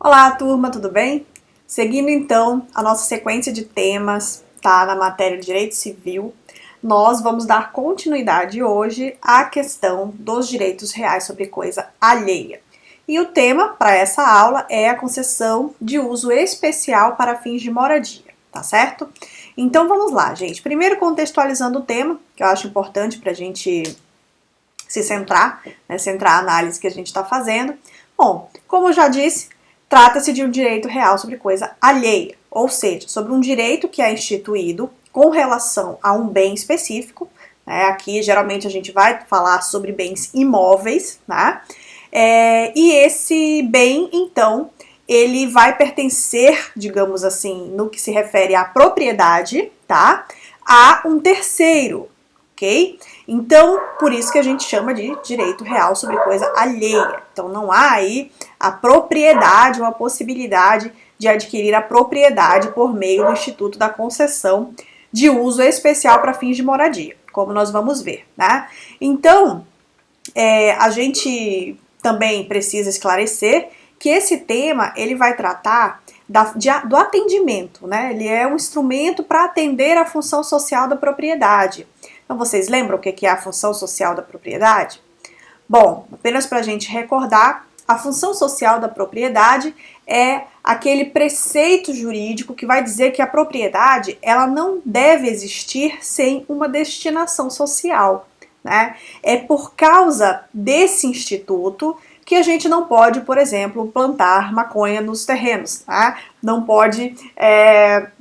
Olá, turma, tudo bem? Seguindo então a nossa sequência de temas, tá, na matéria de Direito Civil, nós vamos dar continuidade hoje à questão dos direitos reais sobre coisa alheia. E o tema para essa aula é a concessão de uso especial para fins de moradia, tá certo? Então vamos lá, gente. Primeiro contextualizando o tema, que eu acho importante para a gente se centrar, né, centrar a análise que a gente está fazendo. Bom, como eu já disse, trata-se de um direito real sobre coisa alheia, ou seja, sobre um direito que é instituído com relação a um bem específico. Né? Aqui, geralmente, a gente vai falar sobre bens imóveis, né? E esse bem, então, ele vai pertencer, digamos assim, no que se refere à propriedade, tá? A um terceiro, ok? Então, por isso que a gente chama de direito real sobre coisa alheia. Então, não há aí a propriedade, uma possibilidade de adquirir a propriedade por meio do Instituto da Concessão de uso especial para fins de moradia, como nós vamos ver, né? Então, a gente também precisa esclarecer que esse tema ele vai tratar do atendimento, né? Ele é um instrumento para atender a função social da propriedade. Então, vocês lembram o que é a função social da propriedade? Bom, apenas para a gente recordar, a função social da propriedade é aquele preceito jurídico que vai dizer que a propriedade ela não deve existir sem uma destinação social. Né? É por causa desse instituto que a gente não pode, por exemplo, plantar maconha nos terrenos, tá? Não pode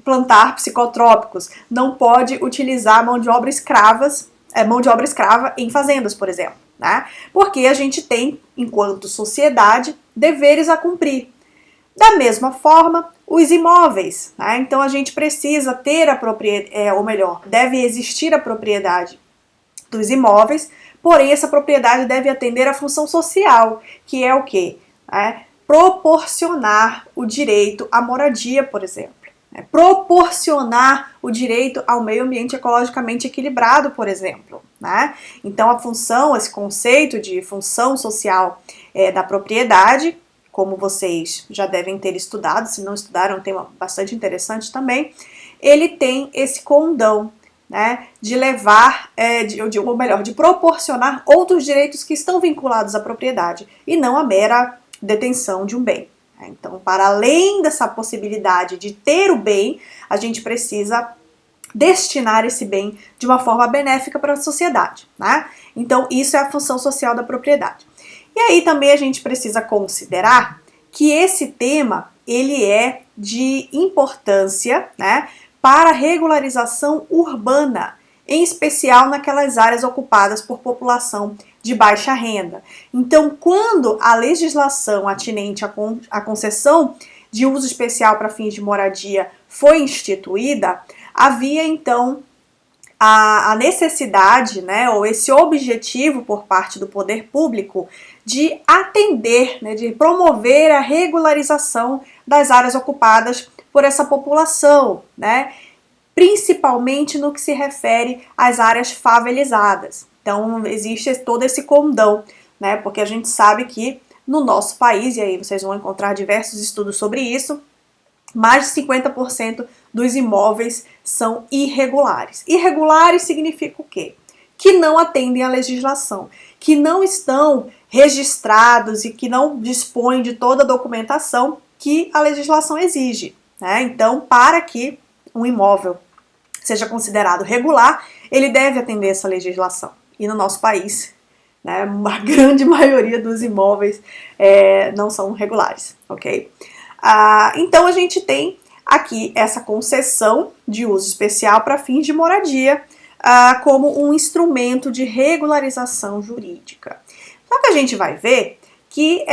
plantar psicotrópicos, não pode utilizar mão de obra escrava em fazendas, por exemplo, né? Porque a gente tem, enquanto sociedade, deveres a cumprir. Da mesma forma, os imóveis, né? Então a gente precisa ter a propriedade, ou melhor, deve existir a propriedade dos imóveis, porém essa propriedade deve atender à função social, que é o quê? Proporcionar o direito à moradia, por exemplo. Proporcionar o direito ao meio ambiente ecologicamente equilibrado, por exemplo. Né? Então a função, esse conceito de função social da propriedade, como vocês já devem ter estudado, se não estudaram, é um tema bastante interessante também, ele tem esse condão, né, de levar, ou melhor, de proporcionar outros direitos que estão vinculados à propriedade e não a mera detenção de um bem. Então, para além dessa possibilidade de ter o bem, a gente precisa destinar esse bem de uma forma benéfica para a sociedade. Né? Então, isso é a função social da propriedade. E aí também a gente precisa considerar que esse tema ele é de importância, né, para a regularização urbana, em especial naquelas áreas ocupadas por população de baixa renda. Então, quando a legislação atinente à concessão de uso especial para fins de moradia foi instituída, havia então a necessidade, né, ou esse objetivo por parte do poder público de atender, né, de promover a regularização das áreas ocupadas por essa população, né, principalmente no que se refere às áreas favelizadas. Então existe todo esse condão, né, porque a gente sabe que no nosso país, e aí vocês vão encontrar diversos estudos sobre isso, mais de 50% dos imóveis são irregulares. Irregulares significa o quê? Que não atendem à legislação, que não estão registrados e que não dispõem de toda a documentação que a legislação exige. Né? Então, para que um imóvel seja considerado regular, ele deve atender essa legislação. E no nosso país, né, a grande maioria dos imóveis não são regulares, ok? Então a gente tem aqui essa concessão de uso especial para fins de moradia como um instrumento de regularização jurídica. Só que a gente vai ver que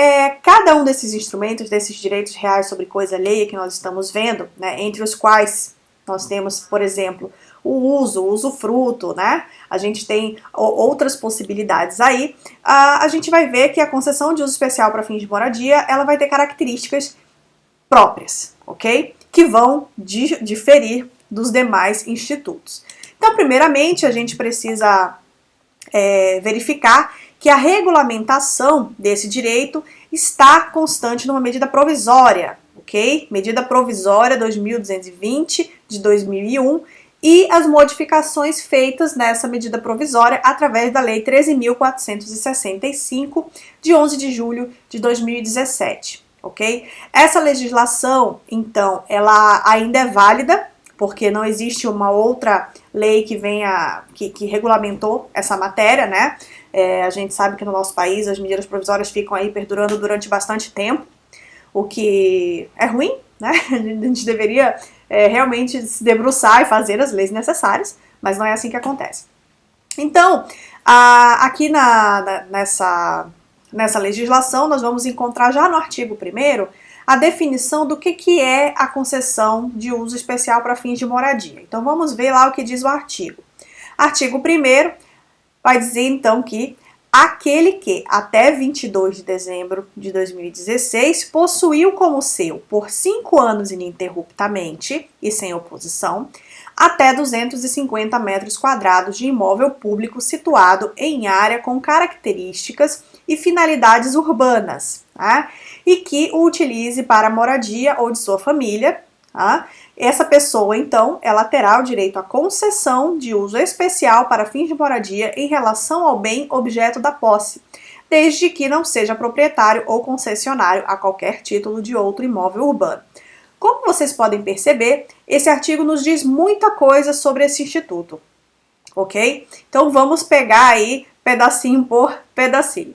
cada um desses instrumentos, desses direitos reais sobre coisa alheia que nós estamos vendo, né, entre os quais nós temos, por exemplo, o usufruto, né? A gente tem outras possibilidades aí. A gente vai ver que a concessão de uso especial para fins de moradia, ela vai ter características próprias, ok? Que vão diferir dos demais institutos. Então, primeiramente, a gente precisa verificar que a regulamentação desse direito está constante numa medida provisória, ok? Medida provisória 2220 de 2001 e as modificações feitas nessa medida provisória através da Lei 13.465 de 11 de julho de 2017, ok? Essa legislação, então, ela ainda é válida, porque não existe uma outra lei que venha, que regulamentou essa matéria, né? A gente sabe que no nosso país as medidas provisórias ficam aí perdurando durante bastante tempo, o que é ruim, né? A gente deveria realmente se debruçar e fazer as leis necessárias, mas não é assim que acontece. Então, aqui nessa legislação, nós vamos encontrar já no artigo 1º a definição do que é a concessão de uso especial para fins de moradia. Então, vamos ver lá o que diz o artigo. Artigo 1º vai dizer, então, que aquele que, até 22 de dezembro de 2016, possuiu como seu, por 5 anos ininterruptamente e sem oposição, até 250 metros quadrados de imóvel público situado em área com características e finalidades urbanas, tá? E que o utilize para moradia ou de sua família, tá? Essa pessoa, então, ela terá o direito à concessão de uso especial para fins de moradia em relação ao bem objeto da posse, desde que não seja proprietário ou concessionário a qualquer título de outro imóvel urbano. Como vocês podem perceber, esse artigo nos diz muita coisa sobre esse instituto, ok? Então vamos pegar aí pedacinho por pedacinho.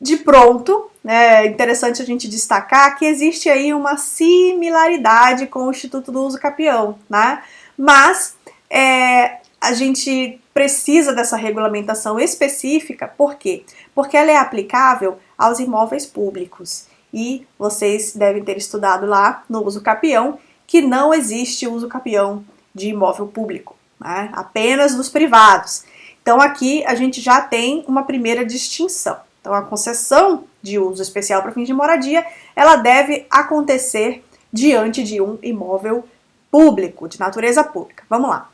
De pronto, é interessante a gente destacar que existe aí uma similaridade com o Instituto do Uso Capião, né? Mas a gente precisa dessa regulamentação específica, por quê? Porque ela é aplicável aos imóveis públicos. E vocês devem ter estudado lá no uso capião que não existe uso capião de imóvel público, né? Apenas dos privados. Então aqui a gente já tem uma primeira distinção. Então a concessão de uso especial para fins de moradia, ela deve acontecer diante de um imóvel público, de natureza pública. Vamos lá.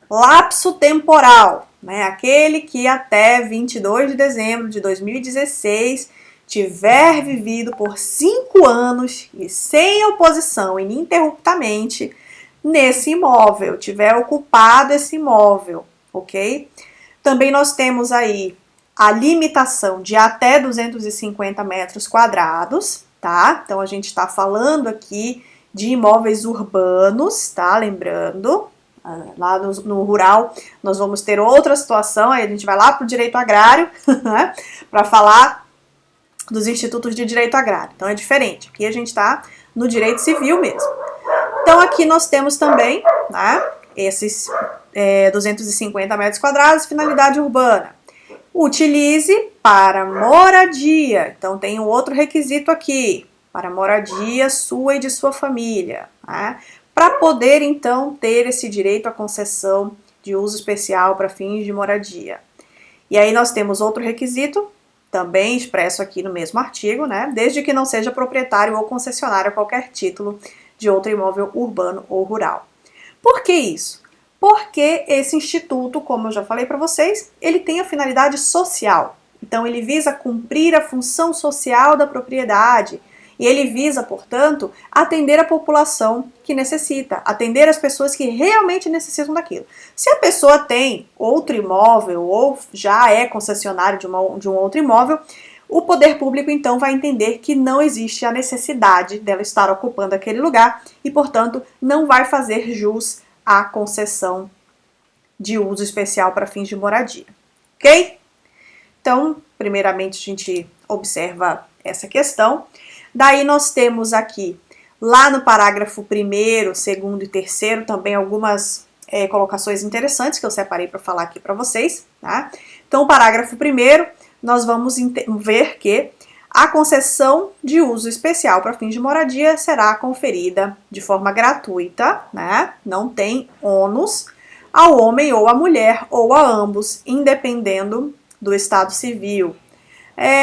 Lapso temporal, né? Aquele que até 22 de dezembro de 2016 tiver vivido por 5 anos e sem oposição ininterruptamente nesse imóvel, tiver ocupado esse imóvel, ok? Também nós temos aí a limitação de até 250 metros quadrados, tá? Então a gente está falando aqui de imóveis urbanos, tá? Lembrando, lá no rural nós vamos ter outra situação, aí a gente vai lá para o direito agrário, né? Para falar dos institutos de direito agrário. Então é diferente. Aqui a gente está no direito civil mesmo. Então aqui nós temos também, né, esses 250 metros quadrados, finalidade urbana. Utilize para moradia. Então tem um outro requisito aqui, para moradia sua e de sua família, né, para poder então ter esse direito à concessão de uso especial para fins de moradia. E aí nós temos outro requisito, também expresso aqui no mesmo artigo, né? Desde que não seja proprietário ou concessionário a qualquer título de outro imóvel urbano ou rural. Por que isso? Porque esse instituto, como eu já falei para vocês, ele tem a finalidade social. Então ele visa cumprir a função social da propriedade e ele visa, portanto, atender a população que necessita, atender as pessoas que realmente necessitam daquilo. Se a pessoa tem outro imóvel ou já é concessionário de um outro imóvel, o poder público então vai entender que não existe a necessidade dela estar ocupando aquele lugar e, portanto, não vai fazer jus à concessão de uso especial para fins de moradia, ok? Então, primeiramente a gente observa essa questão. Daí nós temos aqui, lá no parágrafo 1º, 2º e 3º, também algumas colocações interessantes que eu separei para falar aqui para vocês, tá? Então, o parágrafo 1º, nós vamos ver que a concessão de uso especial para fins de moradia será conferida de forma gratuita, né? Não tem ônus ao homem ou à mulher ou a ambos, independendo do estado civil.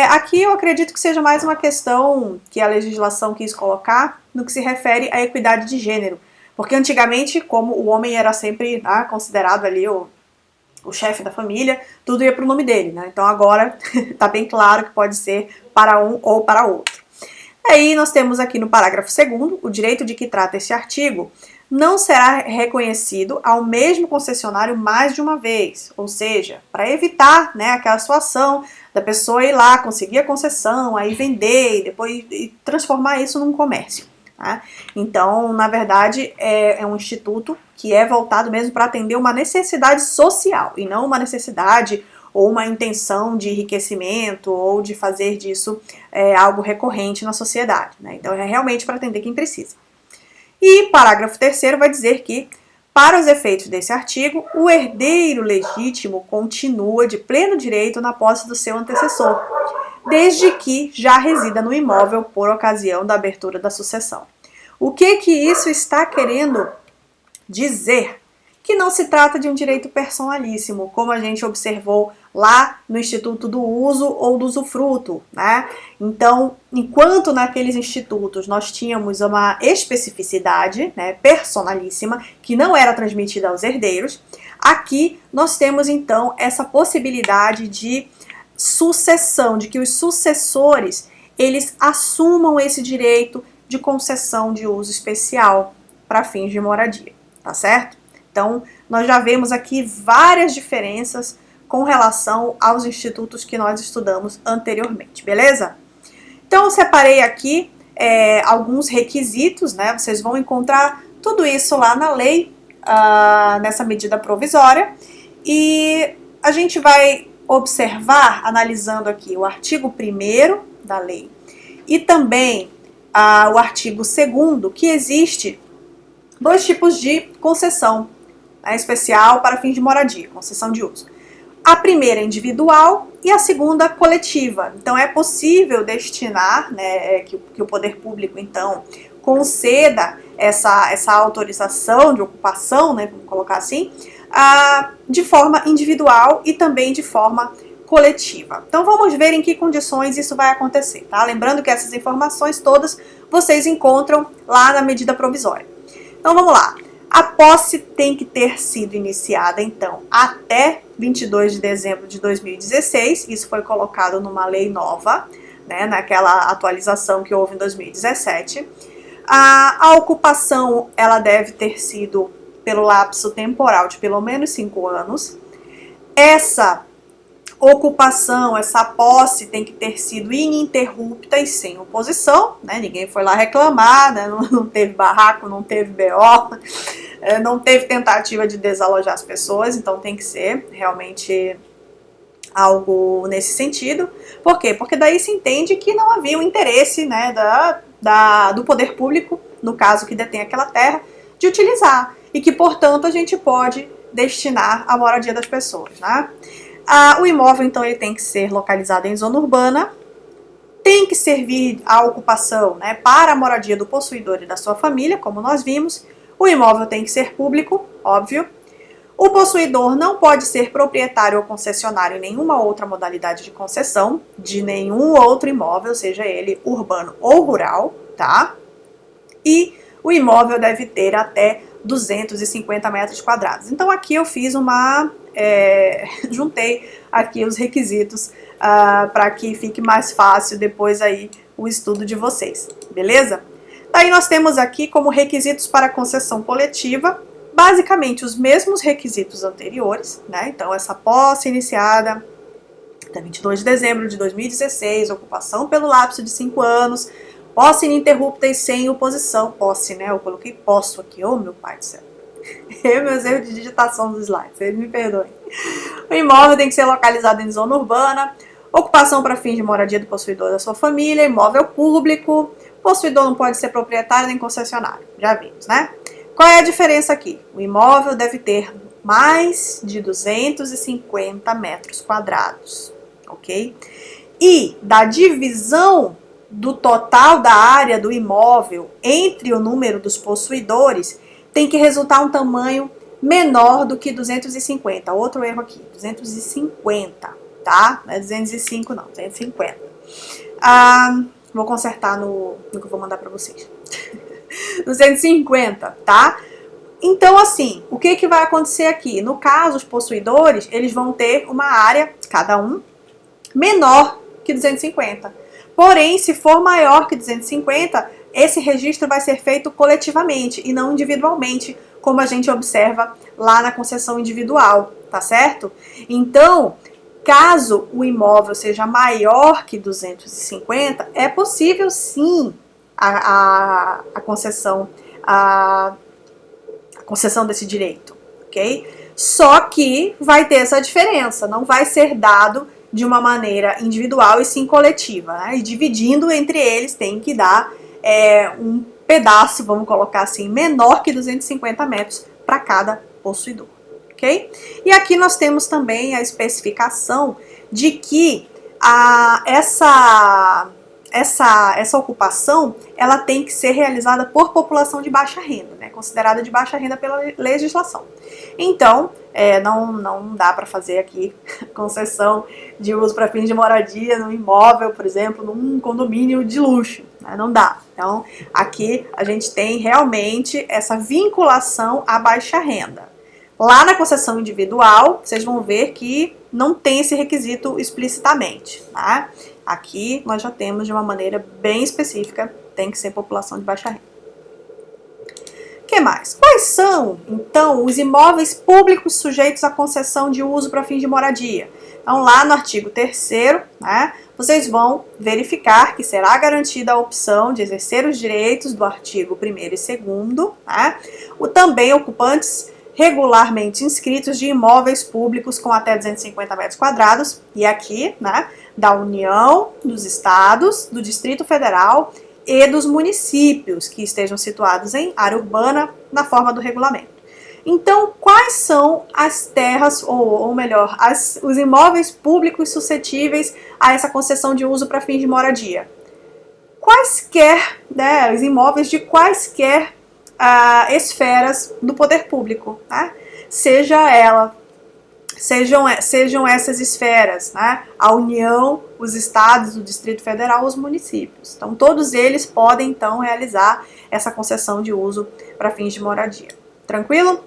Aqui eu acredito que seja mais uma questão que a legislação quis colocar no que se refere à equidade de gênero, porque antigamente, como o homem era sempre considerado ali o o chefe da família, tudo ia para o nome dele, né? Então agora tá bem claro que pode ser para um ou para outro. Aí nós temos aqui no parágrafo 2º, o direito de que trata esse artigo não será reconhecido ao mesmo concessionário mais de uma vez, ou seja, para evitar, né, aquela situação da pessoa ir lá, conseguir a concessão, aí vender e depois transformar isso num comércio. Tá? Então, na verdade, é um instituto que é voltado mesmo para atender uma necessidade social e não uma necessidade ou uma intenção de enriquecimento ou de fazer disso algo recorrente na sociedade. Né? Então, é realmente para atender quem precisa. E parágrafo 3º vai dizer que, para os efeitos desse artigo, o herdeiro legítimo continua de pleno direito na posse do seu antecessor, desde que já resida no imóvel por ocasião da abertura da sucessão. O que isso está querendo dizer? Que não se trata de um direito personalíssimo, como a gente observou lá no Instituto do Uso ou do Usufruto, né? Então, enquanto naqueles institutos nós tínhamos uma especificidade, né, personalíssima, que não era transmitida aos herdeiros, aqui nós temos então essa possibilidade de sucessão, de que os sucessores, eles assumam esse direito de concessão de uso especial para fins de moradia, tá certo? Então, nós já vemos aqui várias diferenças com relação aos institutos que nós estudamos anteriormente, beleza? Então, eu separei aqui alguns requisitos, né? Vocês vão encontrar tudo isso lá na lei, nessa medida provisória, e a gente vai observar, analisando aqui o artigo 1º da lei e também o artigo 2º, que existe dois tipos de concessão, especial para fins de moradia, concessão de uso. A primeira é individual e a segunda coletiva. Então é possível destinar, né, que o poder público então conceda essa autorização de ocupação, né, vamos colocar assim, de forma individual e também de forma coletiva. Então vamos ver em que condições isso vai acontecer, tá? Lembrando que essas informações todas vocês encontram lá na medida provisória. Então vamos lá. A posse tem que ter sido iniciada, então, até 22 de dezembro de 2016. Isso foi colocado numa lei nova, né, naquela atualização que houve em 2017. A ocupação, ela deve ter sido pelo lapso temporal de pelo menos 5 anos. Essa ocupação, essa posse tem que ter sido ininterrupta e sem oposição, né? Ninguém foi lá reclamar, né? Não teve barraco, não teve BO, não teve tentativa de desalojar as pessoas, então tem que ser realmente algo nesse sentido. Por quê? Porque daí se entende que não havia um interesse, né, do poder público, no caso que detém aquela terra, de utilizar, e que, portanto, a gente pode destinar à moradia das pessoas, né? O imóvel, então, ele tem que ser localizado em zona urbana, tem que servir à ocupação, né, para a moradia do possuidor e da sua família, como nós vimos. O imóvel tem que ser público, óbvio. O possuidor não pode ser proprietário ou concessionário em nenhuma outra modalidade de concessão, de nenhum outro imóvel, seja ele urbano ou rural, tá? E o imóvel deve ter até 250 metros quadrados. Então aqui eu fiz juntei aqui os requisitos para que fique mais fácil depois aí o estudo de vocês, beleza? Daí nós temos aqui como requisitos para concessão coletiva, basicamente os mesmos requisitos anteriores, né? Então essa posse iniciada até 22 de dezembro de 2016, ocupação pelo lapso de 5 anos, posse ininterrupta e sem oposição. Posse, né? Eu coloquei posso aqui, oh meu pai do céu. Meus erros de digitação dos slides, vocês me perdoem. O imóvel tem que ser localizado em zona urbana, ocupação para fins de moradia do possuidor da sua família, imóvel público, possuidor não pode ser proprietário nem concessionário, já vimos, né? Qual é a diferença aqui? O imóvel deve ter mais de 250 metros quadrados, ok? E da divisão do total da área do imóvel entre o número dos possuidores, tem que resultar um tamanho menor do que 250. Outro erro aqui, 250, tá? Não é 205 não, 250. Vou consertar no que eu vou mandar para vocês. 250, tá? Então, assim, o que vai acontecer aqui? No caso, os possuidores, eles vão ter uma área, cada um, menor que 250. Porém, se for maior que 250, esse registro vai ser feito coletivamente e não individualmente, como a gente observa lá na concessão individual, tá certo? Então, caso o imóvel seja maior que 250, é possível sim a concessão desse direito, ok? Só que vai ter essa diferença, não vai ser dado de uma maneira individual e sim coletiva, né? E dividindo entre eles tem que dar um pedaço, vamos colocar assim, menor que 250 metros para cada possuidor, ok? E aqui nós temos também a especificação de que essa ocupação ela tem que ser realizada por população de baixa renda, né, considerada de baixa renda pela legislação. Então, não dá para fazer aqui concessão de uso para fins de moradia no imóvel, por exemplo, num condomínio de luxo, né, não dá. Então, aqui a gente tem realmente essa vinculação à baixa renda. Lá na concessão individual, vocês vão ver que não tem esse requisito explicitamente, tá? Aqui nós já temos de uma maneira bem específica, tem que ser população de baixa renda. O que mais? Quais são, então, os imóveis públicos sujeitos à concessão de uso para fins de moradia? Então, lá no artigo 3º, né, vocês vão verificar que será garantida a opção de exercer os direitos do artigo 1º e 2º, né, também ocupantes regularmente inscritos de imóveis públicos com até 250 metros quadrados, e aqui, né, da União, dos Estados, do Distrito Federal e dos municípios que estejam situados em área urbana na forma do regulamento. Então, quais são as terras, ou melhor, os imóveis públicos suscetíveis a essa concessão de uso para fins de moradia? Quaisquer, né, os imóveis de quaisquer esferas do poder público, né? Sejam essas esferas, né? A União, os estados, o Distrito Federal, os municípios. Então, todos eles podem, então, realizar essa concessão de uso para fins de moradia. Tranquilo?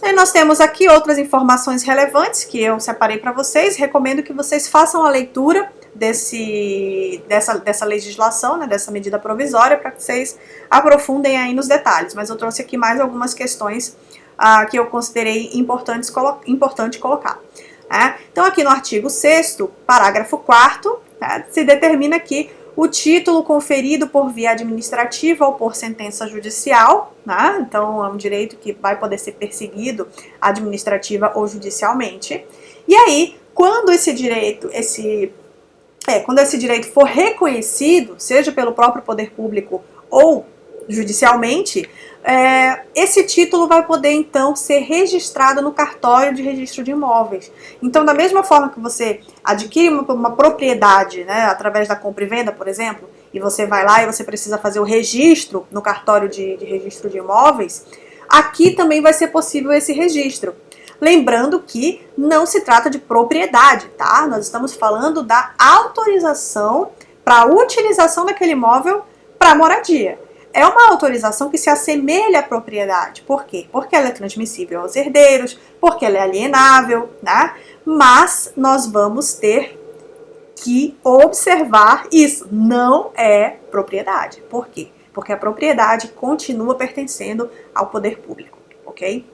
E nós temos aqui outras informações relevantes que eu separei para vocês. Recomendo que vocês façam a leitura dessa legislação, né, dessa medida provisória, para que vocês aprofundem aí nos detalhes. Mas eu trouxe aqui mais algumas questões que eu considerei importante colocar. Né? Então, aqui no artigo 6º, parágrafo 4º, né, se determina que o título conferido por via administrativa ou por sentença judicial, né? Então é um direito que vai poder ser perseguido administrativa ou judicialmente. E aí, quando esse direito for reconhecido, seja pelo próprio poder público ou judicialmente, esse título vai poder então ser registrado no cartório de registro de imóveis. Então, da mesma forma que você adquire uma propriedade, né, através da compra e venda, por exemplo, e você vai lá e você precisa fazer o registro no cartório de registro de imóveis, aqui também vai ser possível esse registro. Lembrando que não se trata de propriedade, tá? Nós estamos falando da autorização para a utilização daquele imóvel para moradia. É uma autorização que se assemelha à propriedade. Por quê? Porque ela é transmissível aos herdeiros, porque ela é alienável, né? Mas nós vamos ter que observar isso. Não é propriedade. Por quê? Porque a propriedade continua pertencendo ao poder público, ok?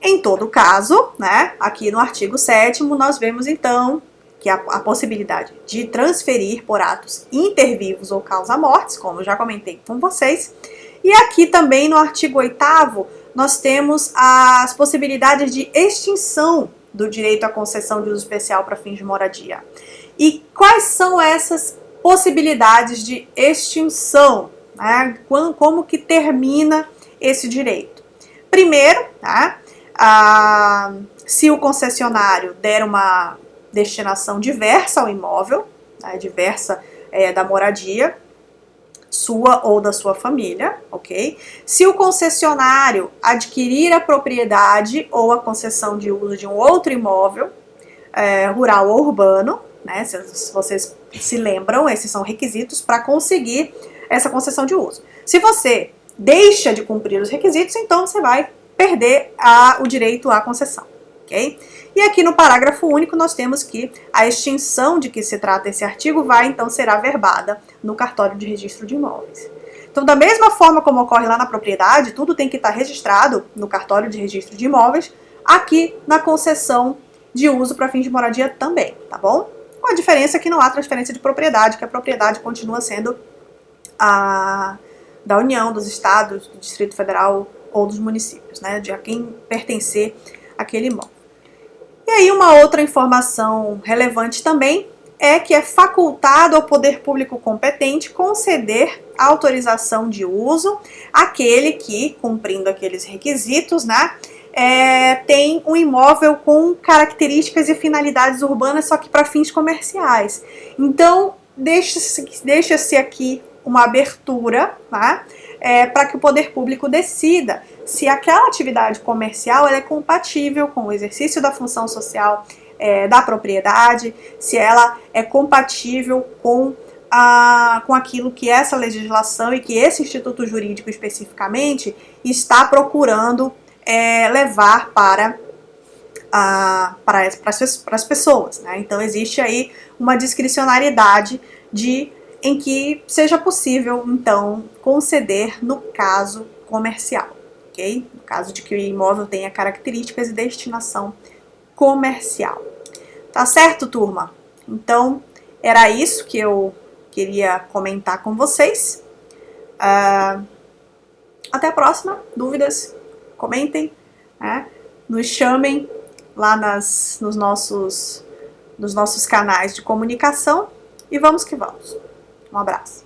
Em todo caso, né, aqui no artigo 7º, nós vemos então que a possibilidade de transferir por atos intervivos ou causa-mortes, como eu já comentei com vocês. E aqui também no artigo 8º, nós temos as possibilidades de extinção do direito à concessão de uso especial para fins de moradia. E quais são essas possibilidades de extinção? Né? Como que termina esse direito? Primeiro, tá? Se o concessionário der uma destinação diversa ao imóvel, né, diversa da moradia, sua ou da sua família, ok? Se o concessionário adquirir a propriedade ou a concessão de uso de um outro imóvel, rural ou urbano, né, se vocês se lembram, esses são requisitos para conseguir essa concessão de uso. Se você deixa de cumprir os requisitos, então você vai perder o direito à concessão, ok? E aqui no parágrafo único nós temos que a extinção de que se trata esse artigo vai então ser averbada no cartório de registro de imóveis. Então, da mesma forma como ocorre lá na propriedade, tudo tem que estar registrado no cartório de registro de imóveis, aqui na concessão de uso para fins de moradia também, tá bom? Com a diferença que não há transferência de propriedade, que a propriedade continua sendo da União, dos estados, do Distrito Federal ou dos municípios, né, de a quem pertencer aquele imóvel. E aí uma outra informação relevante também é que é facultado ao poder público competente conceder a autorização de uso àquele que, cumprindo aqueles requisitos, né, tem um imóvel com características e finalidades urbanas, só que para fins comerciais. Então, deixa-se aqui uma abertura, tá, para que o poder público decida se aquela atividade comercial ela é compatível com o exercício da função social da propriedade, se ela é compatível com aquilo que essa legislação e que esse instituto jurídico especificamente está procurando levar para as pessoas, né? Então existe aí uma discricionariedade em que seja possível, então, conceder no caso comercial, ok? No caso de que o imóvel tenha características e destinação comercial. Tá certo, turma? Então, era isso que eu queria comentar com vocês. Até a próxima. Dúvidas? Comentem, né? Nos chamem lá nos nossos canais de comunicação e vamos que vamos. Um abraço.